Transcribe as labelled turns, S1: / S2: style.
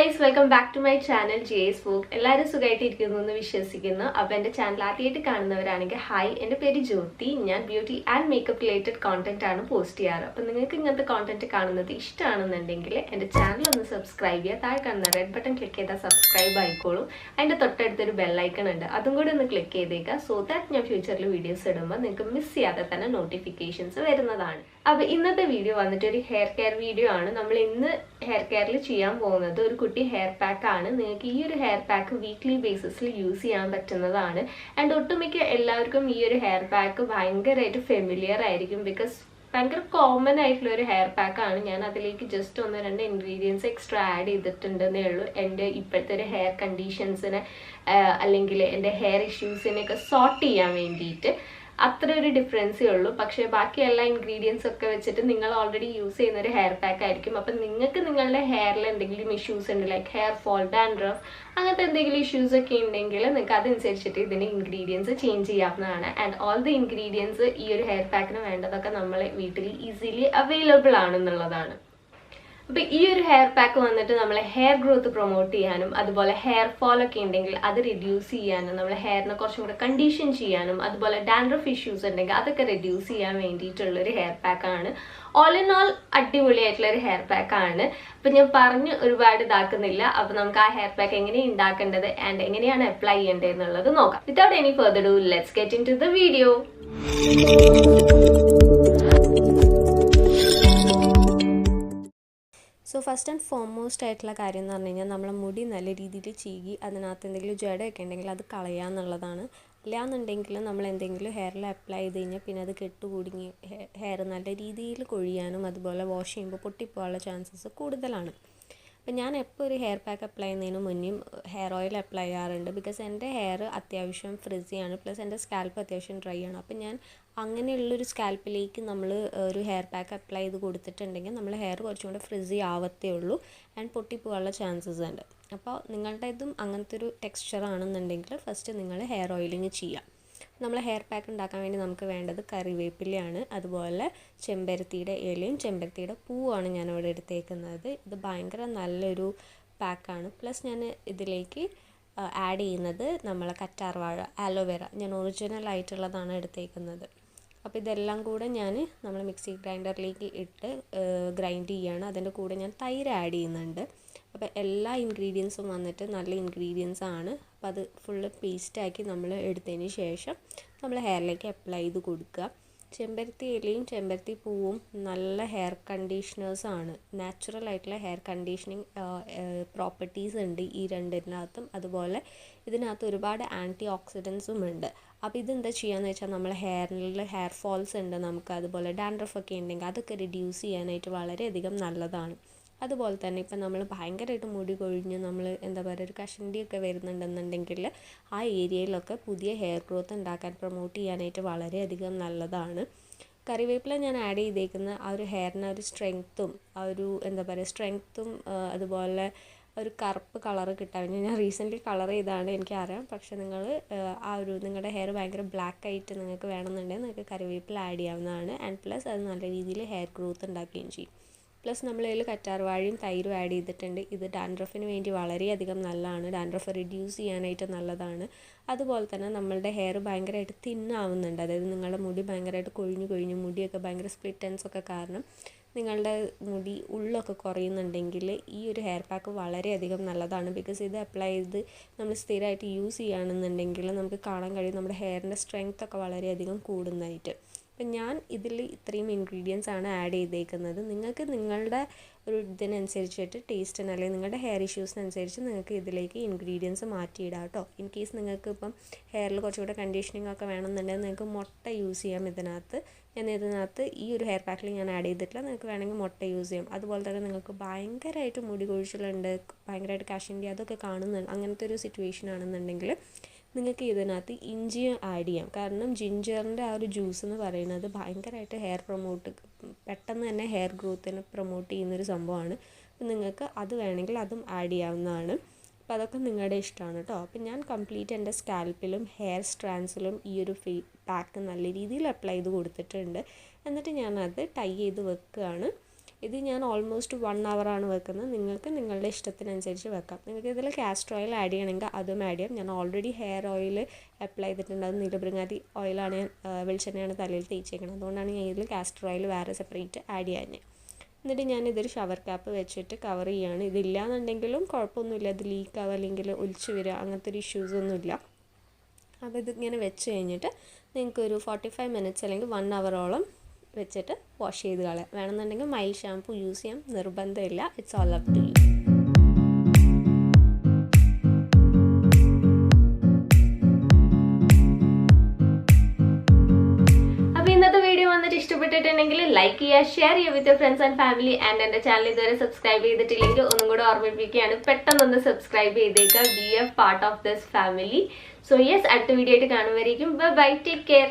S1: guys, welcome back to my channel JS Vogue. എല്ലാവരും സുഖമായിട്ടിരിക്കുന്നു എന്ന് വിശ്വസിക്കുന്നു. അപ്പോൾ എൻ്റെ ചാനൽ ആദ്യമായിട്ട് കാണുന്നവരാണെങ്കിൽ ഹായ്, എൻ്റെ പേര് ജ്യോതി. ഞാൻ beauty and makeup related content ആണ് പോസ്റ്റ് ചെയ്യാറ്. അപ്പോൾ നിങ്ങൾക്ക് ഇങ്ങനത്തെ കോണ്ടന്റ് കാണുന്നത് ഇഷ്ടമാണെന്നുണ്ടെങ്കിൽ എൻ്റെ ചാനൽ ഒന്ന് സബ്സ്ക്രൈബ് ചെയ്യുക. താഴെ കാണുന്ന റെഡ് ബട്ടൺ ക്ലിക്ക് ചെയ്താൽ സബ്സ്ക്രൈബ് ആയിക്കോളും. അതിൻ്റെ തൊട്ടടുത്തൊരു ബെല്ലൈക്കൺ ഉണ്ട്, അതും കൂടി ഒന്ന് ക്ലിക്ക് ചെയ്തേക്കുക. സോ ദാറ്റ് ഞാൻ ഫ്യൂച്ചറിൽ വീഡിയോസ് ഇടുമ്പോൾ നിങ്ങൾക്ക് മിസ് ചെയ്യാതെ തന്നെ നോട്ടിഫിക്കേഷൻസ് വരുന്നതാണ്. അപ്പോൾ ഇന്നത്തെ വീഡിയോ വന്നിട്ട് ഒരു ഹെയർ കെയർ വീഡിയോ ആണ്. നമ്മൾ ഇന്ന് ഹെയർ കെയറിൽ ചെയ്യാൻ പോകുന്നത് ഒരു കുട്ടി ഹെയർ പാക്ക് ആണ്. നിങ്ങൾക്ക് ഈ ഒരു ഹെയർ പാക്ക് വീക്ക്ലി ബേസിസിൽ യൂസ് ചെയ്യാൻ പറ്റുന്നതാണ്. ആൻഡ് ഒട്ടുമിക്ക എല്ലാവർക്കും ഈ ഒരു ഹെയർ പാക്ക് ഭയങ്കരമായിട്ട് ഫെമിലിയർ ആയിരിക്കും. ബിക്കോസ് ഭയങ്കര കോമൺ ആയിട്ടുള്ള ഒരു ഹെയർ പാക്കാണ്. ഞാൻ അതിലേക്ക് ജസ്റ്റ് 1-2 ഇൻഗ്രീഡിയൻസ് എക്സ്ട്രാ ആഡ് ചെയ്തിട്ടുണ്ടെന്നേ ഉള്ളൂ. എൻ്റെ ഇപ്പോഴത്തെ ഒരു ഹെയർ കണ്ടീഷൻസിനെ അല്ലെങ്കിൽ എൻ്റെ ഹെയർ ഇഷ്യൂസിനെയൊക്കെ സോർട്ട് ചെയ്യാൻ വേണ്ടിയിട്ട് അത്ര ഒരു ഡിഫറൻസേ ഉള്ളൂ. പക്ഷേ ബാക്കി എല്ലാ ഇൻഗ്രീഡിയൻസ് ഒക്കെ വെച്ചിട്ട് നിങ്ങൾ ഓൾറെഡി യൂസ് ചെയ്യുന്ന ഒരു ഹെയർ പാക്ക് ആയിരിക്കും. അപ്പം നിങ്ങൾക്ക് നിങ്ങളുടെ ഹെയറിൽ എന്തെങ്കിലും ഇഷ്യൂസ് ഉണ്ട്, ലൈക്ക് ഹെയർ ഫോൾ, ഡാൻഡ്രഫ്, അങ്ങനത്തെ എന്തെങ്കിലും ഇഷ്യൂസ് ഒക്കെ ഉണ്ടെങ്കിൽ നിങ്ങൾക്ക് അതനുസരിച്ചിട്ട് ഇതിൻ്റെ ഇൻഗ്രീഡിയൻസ് ചേഞ്ച് ചെയ്യാവുന്നതാണ്. ആൻഡ് ഓൾ ദി ഇൻഗ്രീഡിയൻസ് ഈ ഒരു ഹെയർ പാക്കിന് വേണ്ടതൊക്കെ നമ്മളെ വീട്ടിൽ ഈസിലി അവൈലബിൾ ആണെന്നുള്ളതാണ്. അപ്പോൾ ഈ ഒരു ഹെയർ പാക്ക് വന്നിട്ട് നമ്മളെ ഹെയർ ഗ്രോത്ത് പ്രൊമോട്ട് ചെയ്യാനും അതുപോലെ ഹെയർ ഫോൾ ഒക്കെ ഉണ്ടെങ്കിൽ അത് റിഡ്യൂസ് ചെയ്യാനും നമ്മളെ ഹെയറിനെ കുറച്ചും കൂടെ കണ്ടീഷൻ ചെയ്യാനും അതുപോലെ ഡാൻഡ്രഫ് ഇഷ്യൂസ് ഉണ്ടെങ്കിൽ അതൊക്കെ റിഡ്യൂസ് ചെയ്യാൻ വേണ്ടിയിട്ടുള്ളൊരു ഹെയർ പാക്കാണ്. ഓൾ ഇൻ ഓൾ അടിപൊളിയായിട്ടുള്ളൊരു ഹെയർ പാക്കാണ്. അപ്പം ഞാൻ പറഞ്ഞ് ഒരുപാട് ഇതാക്കുന്നില്ല. അപ്പം നമുക്ക് ആ ഹെയർ പാക്ക് എങ്ങനെയാണ് ഉണ്ടാക്കേണ്ടത് ആൻഡ് എങ്ങനെയാണ് അപ്ലൈ ചെയ്യേണ്ടത് എന്നുള്ളത് നോക്കാം. Without any further ado, let's get into the video. So first and foremost ആയിട്ടുള്ള കാര്യം എന്ന് പറഞ്ഞു കഴിഞ്ഞാൽ നമ്മളെ മുടി നല്ല രീതിയിൽ ചീകി അതിനകത്ത് എന്തെങ്കിലും ജടയൊക്കെ ഉണ്ടെങ്കിൽ അത് കളയുക എന്നുള്ളതാണ്. ഇല്ലാന്നുണ്ടെങ്കിൽ നമ്മൾ എന്തെങ്കിലും ഹെയറിൽ അപ്ലൈ ചെയ്ത് കഴിഞ്ഞാൽ പിന്നെ അത് കെട്ടുകുടുങ്ങി ഹെയർ നല്ല രീതിയിൽ കൊഴിയാനും അതുപോലെ വാഷ് ചെയ്യുമ്പോൾ പൊട്ടിപ്പോകാനുള്ള ചാൻസസ് കൂടുതലാണ്. അപ്പം ഞാൻ എപ്പോൾ ഒരു ഹെയർ പാക്ക് അപ്ലൈ ചെയ്യുന്നതിന് മുന്നേയും ഹെയർ ഓയിൽ അപ്ലൈ ചെയ്യാറുണ്ട്. ബിക്കോസ് എൻ്റെ ഹെയർ അത്യാവശ്യം ഫ്രിസിയാണ്, പ്ലസ് എൻ്റെ സ്കാൽപ്പ് അത്യാവശ്യം ഡ്രൈ ആണ്. അപ്പം ഞാൻ അങ്ങനെയുള്ളൊരു സ്കാൽപ്പിലേക്ക് നമ്മൾ ഒരു ഹെയർ പാക്ക് അപ്ലൈ ചെയ്ത് കൊടുത്തിട്ടുണ്ടെങ്കിൽ നമ്മൾ ഹെയർ കുറച്ചും കൂടെ ഫ്രിസി ആവത്തേ ഉള്ളൂ ആൻഡ് പൊട്ടിപ്പോകാനുള്ള ചാൻസസ് ഉണ്ട്. അപ്പോൾ നിങ്ങളുടെ ഇതും അങ്ങനത്തെ ഒരു ടെക്സ്ചർ ആണെന്നുണ്ടെങ്കിൽ ഫസ്റ്റ് നിങ്ങൾ ഹെയർ ഓയിലിങ് ചെയ്യാം. നമ്മൾ ഹെയർ പാക്ക് ഉണ്ടാക്കാൻ വേണ്ടി നമുക്ക് വേണ്ടത് കറിവേപ്പിലയാണ്, അതുപോലെ ചെമ്പരത്തിയുടെ ഇലയും ചെമ്പരത്തിയുടെ പൂവാണ് ഞാനിവിടെ എടുത്തേക്കുന്നത്. ഇത് ഭയങ്കര നല്ലൊരു പാക്കാണ്. പ്ലസ് ഞാൻ ഇതിലേക്ക് ആഡ് ചെയ്യുന്നത് നമ്മളെ കറ്റാർവാഴ, ആലോവേറ, ഞാൻ ഒറിജിനൽ ആയിട്ടുള്ളതാണ് എടുത്തേക്കുന്നത്. അപ്പോൾ ഇതെല്ലാം കൂടെ നമ്മൾ മിക്സി ഗ്രൈൻഡറിലേക്ക് ഇട്ട് ഗ്രൈൻഡ് ചെയ്യുകയാണ്. അതിൻ്റെ കൂടെ ഞാൻ തൈര് ആഡ് ചെയ്യുന്നുണ്ട്. അപ്പോൾ എല്ലാ ഇൻഗ്രീഡിയൻസും വന്നിട്ട് നല്ല ഇൻഗ്രീഡിയൻസ് ആണ്. അപ്പോൾ അത് ഫുള്ള് പേസ്റ്റാക്കി നമ്മൾ എടുത്തതിന് ശേഷം നമ്മൾ ഹെയറിലേക്ക് അപ്ലൈ ചെയ്ത് കൊടുക്കുക. ചെമ്പരത്തി ഇലയും ചെമ്പരത്തി പൂവും നല്ല ഹെയർ കണ്ടീഷണേഴ്സാണ്. നാച്ചുറൽ ആയിട്ടുള്ള ഹെയർ കണ്ടീഷനിങ് പ്രോപ്പർട്ടീസ് ഉണ്ട് ഈ രണ്ടിനകത്തും. അതുപോലെ ഇതിനകത്ത് ഒരുപാട് ആൻറ്റി ഓക്സിഡൻസും ഉണ്ട്. അപ്പോൾ ഇതെന്താ ചെയ്യാന്ന് വെച്ചാൽ നമ്മളെ ഹെയറിൽ ഹെയർ ഫോൾസ് ഉണ്ട് നമുക്ക്, അതുപോലെ ഡാൻഡ്രഫ് ഒക്കെ ഉണ്ടെങ്കിൽ അതൊക്കെ റിഡ്യൂസ് ചെയ്യാനായിട്ട് വളരെയധികം നല്ലതാണ്. അതുപോലെ തന്നെ ഇപ്പം നമ്മൾ ഭയങ്കരമായിട്ട് മുടി കൊഴിഞ്ഞ് നമ്മൾ എന്താ പറയുക ഒരു കഷണ്ടിയൊക്കെ വരുന്നുണ്ടെന്നുണ്ടെങ്കിൽ ആ ഏരിയയിലൊക്കെ പുതിയ ഹെയർ ഗ്രോത്ത് ഉണ്ടാക്കാൻ പ്രൊമോട്ട് ചെയ്യാനായിട്ട് വളരെയധികം നല്ലതാണ്. കറിവേപ്പില ഞാൻ ആഡ് ചെയ്തേക്കുന്ന ആ ഒരു ഹെയറിന് ഒരു സ്ട്രെങ്ത്തും ആ ഒരു എന്താ പറയുക സ്ട്രെങ്ത്തും അതുപോലെ ഒരു കറുപ്പ് കളറ് കിട്ടാൻ വേണ്ടി ഞാൻ റീസെൻ്റ്ലി കളർ ചെയ്താണ് എനിക്കറിയാം. പക്ഷേ നിങ്ങൾ ആ ഒരു നിങ്ങളുടെ ഹെയർ ഭയങ്കര ബ്ലാക്ക് ആയിട്ട് നിങ്ങൾക്ക് വേണമെന്നുണ്ടെങ്കിൽ നിങ്ങൾക്ക് കറിവേപ്പില ആഡ് ചെയ്യാവുന്നതാണ്. ആൻഡ് പ്ലസ് അത് നല്ല രീതിയിൽ ഹെയർ ഗ്രോത്ത് ഉണ്ടാക്കുകയും ചെയ്യും. പ്ലസ് നമ്മളതിൽ കറ്റാർവാഴയും തൈരും ആഡ് ചെയ്തിട്ടുണ്ട്. ഇത് ഡാൻഡ്രഫിന് വേണ്ടി വളരെയധികം നല്ലതാണ്. ഡാൻഡ്രഫ് റിഡ്യൂസ് ചെയ്യാനായിട്ട് നല്ലതാണ്. അതുപോലെ തന്നെ നമ്മളുടെ ഹെയർ ഭയങ്കരമായിട്ട് തിന്നാവുന്നുണ്ട്. അതായത് നിങ്ങളുടെ മുടി ഭയങ്കരമായിട്ട് കൊഴിഞ്ഞു മുടിയൊക്കെ ഭയങ്കര സ്പ്ലിറ്റ് എൻഡ്സ് ഒക്കെ കാരണം നിങ്ങളുടെ മുടി ഉള്ളൊക്കെ കുറയുന്നുണ്ടെങ്കിൽ ഈ ഒരു ഹെയർ പാക്ക് വളരെയധികം നല്ലതാണ്. ബിക്കോസ് ഇത് അപ്ലൈ ചെയ്ത് നമ്മൾ സ്ഥിരമായിട്ട് യൂസ് ചെയ്യുകയാണെന്നുണ്ടെങ്കിൽ നമുക്ക് കാണാൻ കഴിയും നമ്മുടെ ഹെയറിൻ്റെ സ്ട്രെങ്ത് ഒക്കെ വളരെയധികം കൂടുന്നതായിട്ട്. അപ്പം ഞാൻ ഇതിൽ ഇത്രയും ഇൻഗ്രീഡിയൻസ് ആണ് ആഡ് ചെയ്തേക്കുന്നത്. നിങ്ങൾക്ക് നിങ്ങളുടെ ഒരു ഇതിനനുസരിച്ചിട്ട് ടേസ്റ്റിന് അല്ലെങ്കിൽ നിങ്ങളുടെ ഹെയർ ഇഷ്യൂസിനനുസരിച്ച് നിങ്ങൾക്ക് ഇതിലേക്ക് ഇൻഗ്രീഡിയൻസ് മാറ്റിയിടാം കേട്ടോ. ഇൻ കേസ് നിങ്ങൾക്ക് ഇപ്പം ഹെയറിൽ കുറച്ചുകൂടെ കണ്ടീഷനിങ് ഒക്കെ വേണമെന്നുണ്ടെങ്കിൽ നിങ്ങൾക്ക് മുട്ട യൂസ് ചെയ്യാം. ഞാൻ ഇതിനകത്ത് ഈ ഒരു ഹെയർ പാക്കിൽ ഞാൻ ആഡ് ചെയ്തിട്ടില്ല. നിങ്ങൾക്ക് വേണമെങ്കിൽ മുട്ട യൂസ് ചെയ്യാം. അതുപോലെ തന്നെ നിങ്ങൾക്ക് ഭയങ്കരമായിട്ട് മുടി കൊഴിച്ചിലുണ്ട്, ഭയങ്കരമായിട്ട് കഷണ്ടി അതൊക്കെ കാണുന്നുണ്ട്, അങ്ങനത്തെ ഒരു സിറ്റുവേഷൻ ആണെന്നുണ്ടെങ്കിൽ നിങ്ങൾക്ക് ഇതിനകത്ത് ഇഞ്ചി ആഡ് ചെയ്യാം. കാരണം ജിഞ്ചറിൻ്റെ ആ ഒരു ജ്യൂസ് എന്ന് പറയുന്നത് ഭയങ്കരമായിട്ട് പെട്ടെന്ന് തന്നെ ഹെയർ ഗ്രോത്തിനെ പ്രൊമോട്ട് ചെയ്യുന്നൊരു സംഭവമാണ്. അപ്പം നിങ്ങൾക്ക് അത് വേണമെങ്കിൽ അതും ആഡ് ചെയ്യാവുന്നതാണ്. അപ്പോൾ അതൊക്കെ നിങ്ങളുടെ ഇഷ്ടമാണ് കേട്ടോ. അപ്പം ഞാൻ കംപ്ലീറ്റ് എൻ്റെ സ്കാൽപ്പിലും ഹെയർ സ്ട്രാൻഡ്സിലും ഈ ഒരു പാക്ക് നല്ല രീതിയിൽ അപ്ലൈ ചെയ്ത് കൊടുത്തിട്ടുണ്ട്. എന്നിട്ട് ഞാനത് ടൈ ചെയ്ത് വെക്കുകയാണ്. ഇത് ഞാൻ ഓൾമോസ്റ്റ് 1 hour വെക്കുന്നത്. നിങ്ങൾക്ക് നിങ്ങളുടെ ഇഷ്ടത്തിനനുസരിച്ച് വെക്കാം. നിങ്ങൾക്ക് ഇതിൽ കാസ്റ്റർ ഓയിൽ ആഡ് ചെയ്യണമെങ്കിൽ അതും ആഡ് ചെയ്യാം. ഞാൻ ഓൾറെഡി ഹെയർ ഓയിൽ അപ്ലൈ ചെയ്തിട്ടുണ്ട്. അത് നീലബൃങ്ങാതി ഓയിലാണ്, വെളിച്ചെണ്ണയാണ് തലയിൽ തേച്ചേക്കുന്നത്. അതുകൊണ്ടാണ് ഞാൻ ഇതിൽ കാസ്റ്റർ ഓയിൽ വേറെ സെപ്പറേറ്റ് ആഡ് ചെയ്യാൻ. എന്നിട്ട് ഞാൻ ഇതൊരു ഷവർ ക്യാപ്പ് വെച്ചിട്ട് കവർ ചെയ്യുകയാണ്. ഇതില്ലാന്നുണ്ടെങ്കിലും കുഴപ്പമൊന്നുമില്ല, ഇത് ലീക്ക് ആവുക അല്ലെങ്കിൽ ഒലിച്ചു വരിക അങ്ങനത്തെ ഒരു ഇഷ്യൂസൊന്നുമില്ല. അപ്പോൾ ഇതിങ്ങനെ വെച്ച് കഴിഞ്ഞിട്ട് നിങ്ങൾക്കൊരു 45 minutes അല്ലെങ്കിൽ 1 hour വെച്ചിട്ട് വാഷ് ചെയ്ത് കളയാം. വേണമെന്നുണ്ടെങ്കിൽ മൈൽഡ് ഷാമ്പു യൂസ് ചെയ്യാം, നിർബന്ധമില്ല. It's all up to you. ഇഷ്ടപ്പെട്ടിട്ടുണ്ടെങ്കിൽ ലൈക്ക് ചെയ്യുക, ഷെയർ ചെയ്യുക with friends and family. And എൻ്റെ ചാനൽ ഇതുവരെ സബ്സ്ക്രൈബ് ചെയ്തിട്ടില്ലെങ്കിൽ ഒന്നും കൂടെ ഓർമ്മിപ്പിക്കുകയാണ്, പെട്ടെന്നൊന്ന് സബ്സ്ക്രൈബ് ചെയ്തേക്കുക. Be a part of this family. So yes, അടുത്ത വീഡിയോ ആയിട്ട് കാണുമായിരിക്കും. Bye bye, take care.